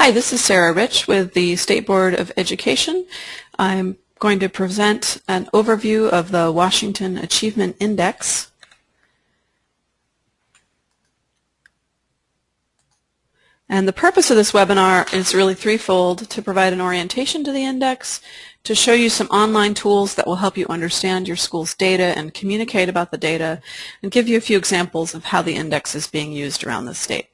Hi, this is Sarah Rich with the State Board of Education. I'm going to present an overview of the Washington Achievement Index. And the purpose of this webinar is really threefold: to provide an orientation to the index, to show you some online tools that will help you understand your school's data and communicate about the data, and give you a few examples of how the index is being used around the state.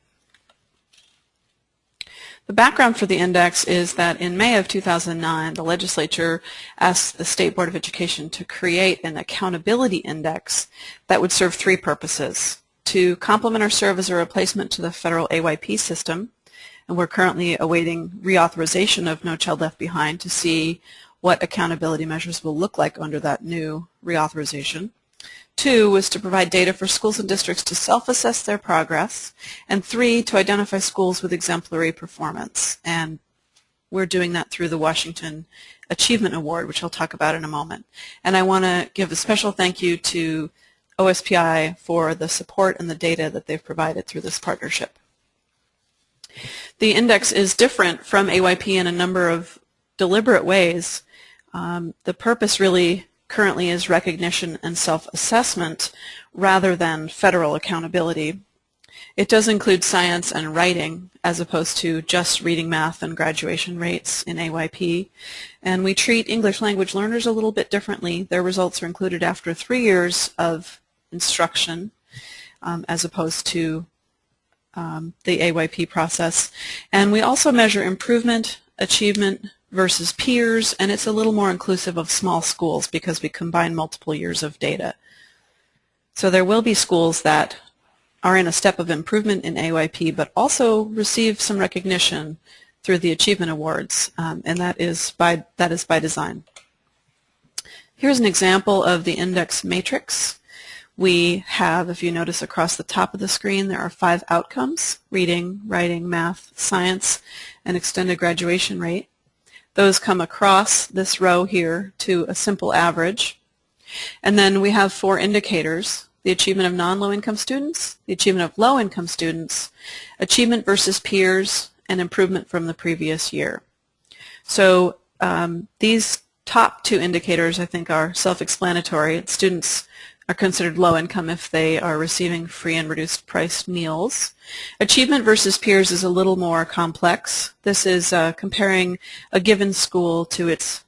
The background for the index is that in May of 2009, the legislature asked the State Board of Education to create an accountability index that would serve three purposes: to complement or serve as a replacement to the federal AYP system, and we're currently awaiting reauthorization of No Child Left Behind to see what accountability measures will look like under that new reauthorization. Two was to provide data for schools and districts to self-assess their progress. And three, to identify schools with exemplary performance. And we're doing that through the Washington Achievement Award, which I'll talk about in a moment. And I want to give a special thank you to OSPI for the support and the data that they've provided through this partnership. The index is different from AYP in a number of deliberate ways. The purpose really currently is recognition and self-assessment rather than federal accountability. It does include science and writing as opposed to just reading, math, and graduation rates in AYP. And we treat English language learners a little bit differently. Their results are included after 3 years of instruction as opposed to the AYP process. And we also measure improvement, achievement versus peers, and it's a little more inclusive of small schools because we combine multiple years of data. So there will be schools that are in a step of improvement in AYP but also receive some recognition through the Achievement Awards, and that is by design. Here's an example of the index matrix. We have, if you notice across the top of the screen, there are 5 outcomes: reading, writing, math, science, and extended graduation rate. Those come across this row here to a simple average. And then we have 4 indicators: the achievement of non-low-income students, the achievement of low-income students, achievement versus peers, and improvement from the previous year. So these top 2 indicators, I think, are self-explanatory. Students are considered low income if they are receiving free and reduced price meals. Achievement versus peers is a little more complex. This is comparing a given school to its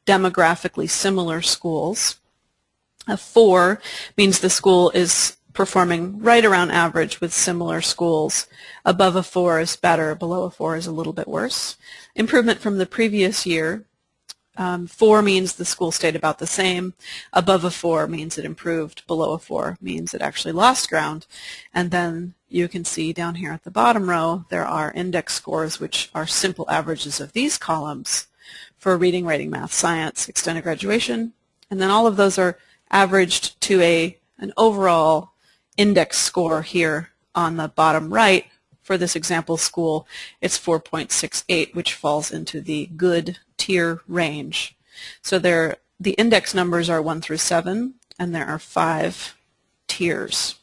demographically similar schools. A 4 means the school is performing right around average with similar schools. Above a 4 is better, below a 4 is a little bit worse. Improvement from the previous year. 4 means the school stayed about the same. Above a 4 means it improved. Below a 4 means it actually lost ground. And then you can see down here at the bottom row there are index scores, which are simple averages of these columns for reading, writing, math, science, extended graduation. And then all of those are averaged to an overall index score here on the bottom right. For this example school, it's 4.68, which falls into the good tier range. So the index numbers are 1 through 7, and there are 5 tiers.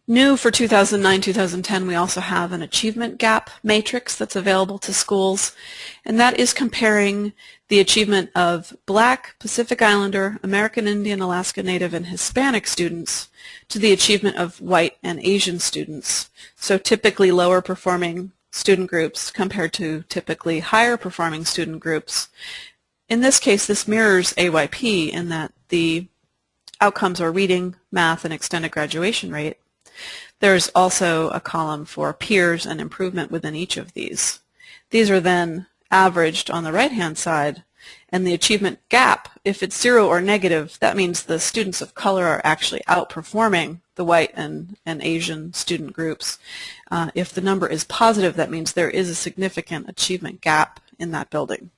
New for 2009-2010, we also have an achievement gap matrix that's available to schools, and that is comparing the achievement of Black, Pacific Islander, American Indian, Alaska Native, and Hispanic students to the achievement of white and Asian students. So typically lower performing student groups compared to typically higher performing student groups. In this case, this mirrors AYP in that the outcomes are reading, math, and extended graduation rate. There's also a column for peers and improvement within each of these. These are then averaged on the right-hand side, and the achievement gap, if it's 0 or negative, that means the students of color are actually outperforming the white and Asian student groups. If the number is positive, that means there is a significant achievement gap in that building.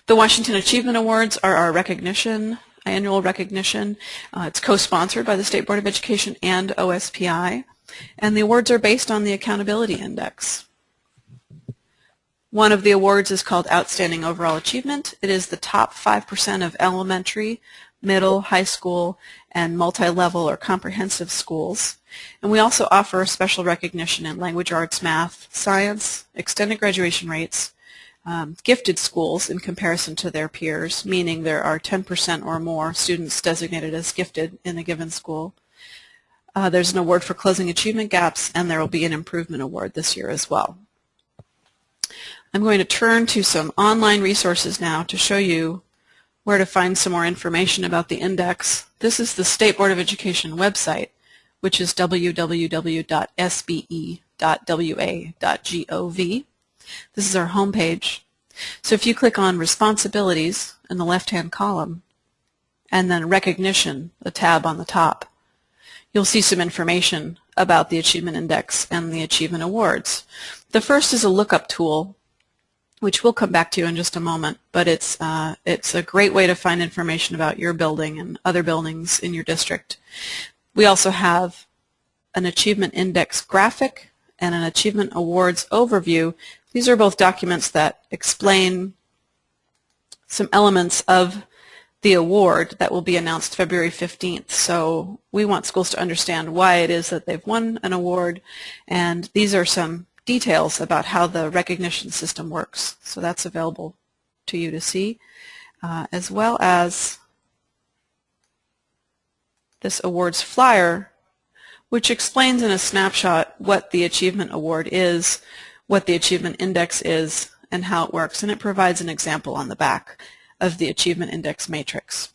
The Washington Achievement Awards are our annual recognition. It's co-sponsored by the State Board of Education and OSPI, and the awards are based on the Accountability Index. One of the awards is called Outstanding Overall Achievement. It is the top 5% of elementary, middle, high school, and multi-level or comprehensive schools. And we also offer special recognition in language arts, math, science, extended graduation rates, gifted schools in comparison to their peers, meaning there are 10% or more students designated as gifted in a given school. There's an award for closing achievement gaps, and there will be an improvement award this year as well. I'm going to turn to some online resources now to show you where to find some more information about the index. This is the State Board of Education website, which is www.sbe.wa.gov. This is our home page. So if you click on Responsibilities in the left-hand column, and then Recognition, the tab on the top, you'll see some information about the Achievement Index and the Achievement Awards. The first is a lookup tool, which we'll come back to in just a moment, but it's a great way to find information about your building and other buildings in your district. We also have an Achievement Index graphic and an Achievement Awards overview. These are both documents that explain some elements of the award that will be announced February 15th. So we want schools to understand why it is that they've won an award, and these are some details about how the recognition system works. So that's available to you to see, as well as this awards flyer, which explains in a snapshot what the Achievement Award is, what the Achievement Index is, and how it works. And it provides an example on the back of the Achievement Index matrix.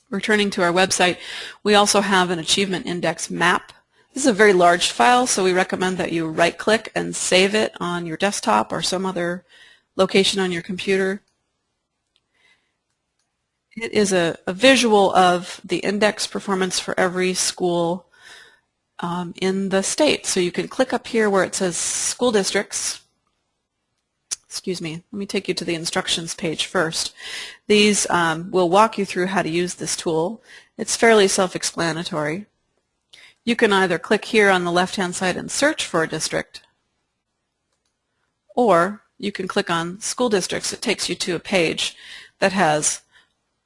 Returning to our website, we also have an Achievement Index map. This is a very large file, so we recommend that you right-click and save it on your desktop or some other location on your computer. It is a visual of the index performance for every school in the state. So you can click up here where it says School Districts. Excuse me, let me take you to the instructions page first. These will walk you through how to use this tool. It's fairly self-explanatory. You can either click here on the left-hand side and search for a district, or you can click on School Districts. It takes you to a page that has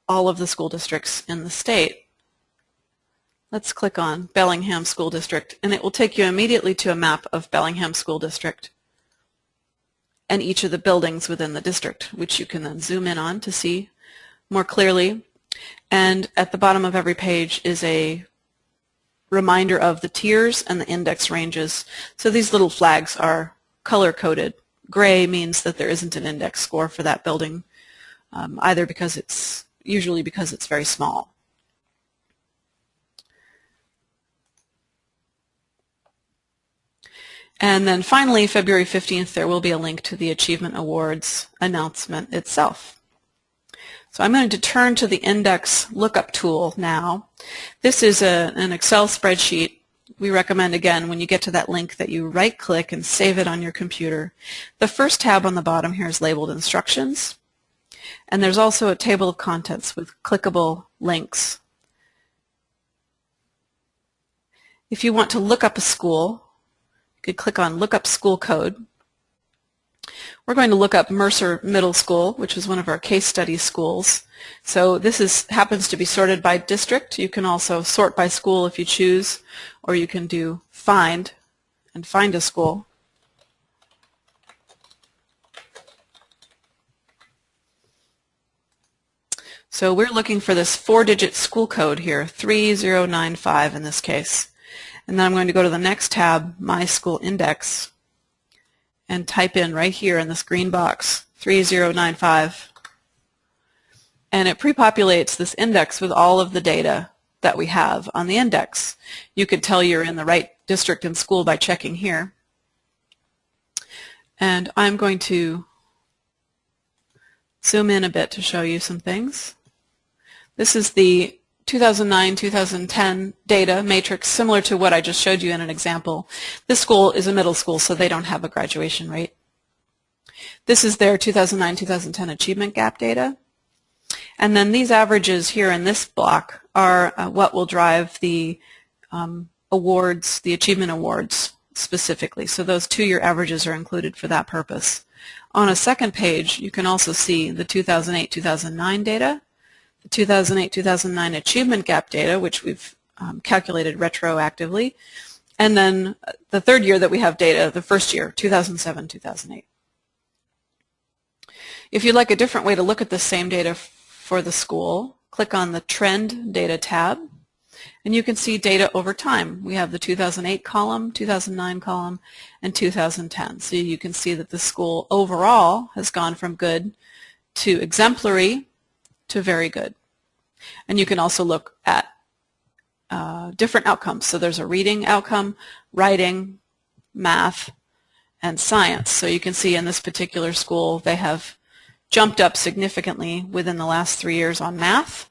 all of the school districts in the state. Let's click on Bellingham School District, and it will take you immediately to a map of Bellingham School District and each of the buildings within the district, which you can then zoom in on to see more clearly. And at the bottom of every page is a reminder of the tiers and the index ranges. So these little flags are color-coded. Gray means that there isn't an index score for that building, usually because it's very small. And then finally, February 15th, there will be a link to the Achievement Awards announcement itself. So I'm going to turn to the index lookup tool now. This is an Excel spreadsheet. We recommend, again, when you get to that link that you right-click and save it on your computer. The first tab on the bottom here is labeled Instructions, and there's also a table of contents with clickable links. If you want to look up a school, you could click on Look Up School Code. We're going to look up Mercer Middle School, which is one of our case study schools. So this happens to be sorted by district. You can also sort by school if you choose, or you can do find and find a school. So we're looking for this 4-digit school code here, 3095 in this case. And then I'm going to go to the next tab, My School Index, and type in right here in this green box, 3095. And it pre-populates this index with all of the data that we have on the index. You could tell you're in the right district and school by checking here. And I'm going to zoom in a bit to show you some things. This is the 2009-2010 data matrix, similar to what I just showed you in an example. This school is a middle school, so they don't have a graduation rate. This is their 2009-2010 achievement gap data. And then these averages here in this block are what will drive the awards, the achievement awards specifically. So those 2-year averages are included for that purpose. On a second page, you can also see the 2008-2009 data. the 2008-2009 achievement gap data, which we've calculated retroactively, and then the third year that we have data, the first year, 2007-2008. If you'd like a different way to look at the same data for the school, click on the Trend Data tab, and you can see data over time. We have the 2008 column, 2009 column, and 2010. So you can see that the school overall has gone from good to exemplary to very good. And you can also look at different outcomes. So there's a reading outcome, writing, math, and science. So you can see in this particular school they have jumped up significantly within the last 3 years on math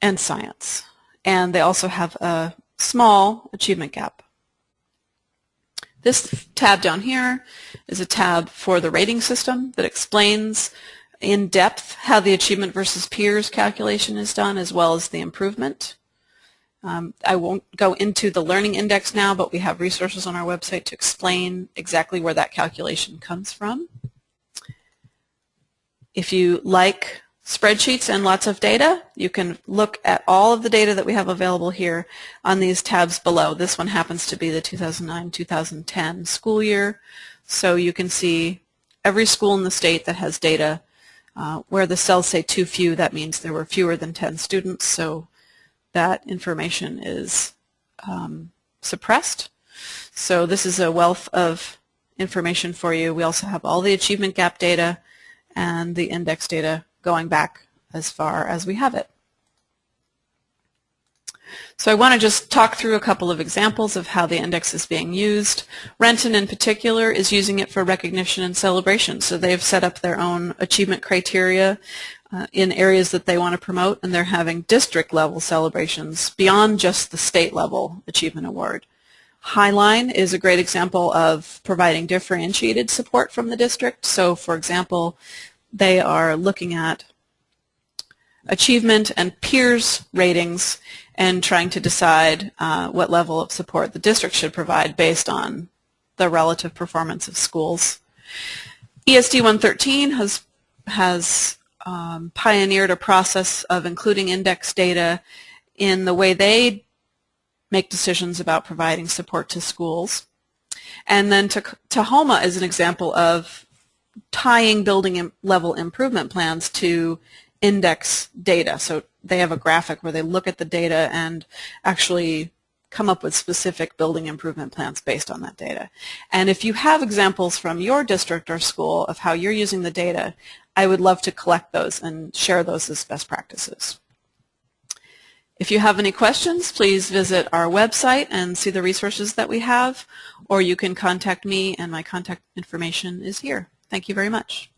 and science. And they also have a small achievement gap. This tab down here is a tab for the rating system that explains in depth how the achievement versus peers calculation is done, as well as the improvement. I won't go into the learning index now, but we have resources on our website to explain exactly where that calculation comes from. If you like spreadsheets and lots of data, you can look at all of the data that we have available here on these tabs below. This one happens to be the 2009-2010 school year, so you can see every school in the state that has data. Where the cells say too few, that means there were fewer than 10 students, so that information is suppressed. So this is a wealth of information for you. We also have all the achievement gap data and the index data going back as far as we have it. So I want to just talk through a couple of examples of how the index is being used. Renton in particular is using it for recognition and celebration. So they've set up their own achievement criteria in areas that they want to promote, and they're having district level celebrations beyond just the state level achievement award. Highline is a great example of providing differentiated support from the district. So for example, they are looking at achievement and peers ratings and trying to decide what level of support the district should provide based on the relative performance of schools. ESD 113 has pioneered a process of including index data in the way they make decisions about providing support to schools. And then Tahoma is an example of tying building level improvement plans to index data. So they have a graphic where they look at the data and actually come up with specific building improvement plans based on that data. And if you have examples from your district or school of how you're using the data, I would love to collect those and share those as best practices. If you have any questions, please visit our website and see the resources that we have, or you can contact me, and my contact information is here. Thank you very much.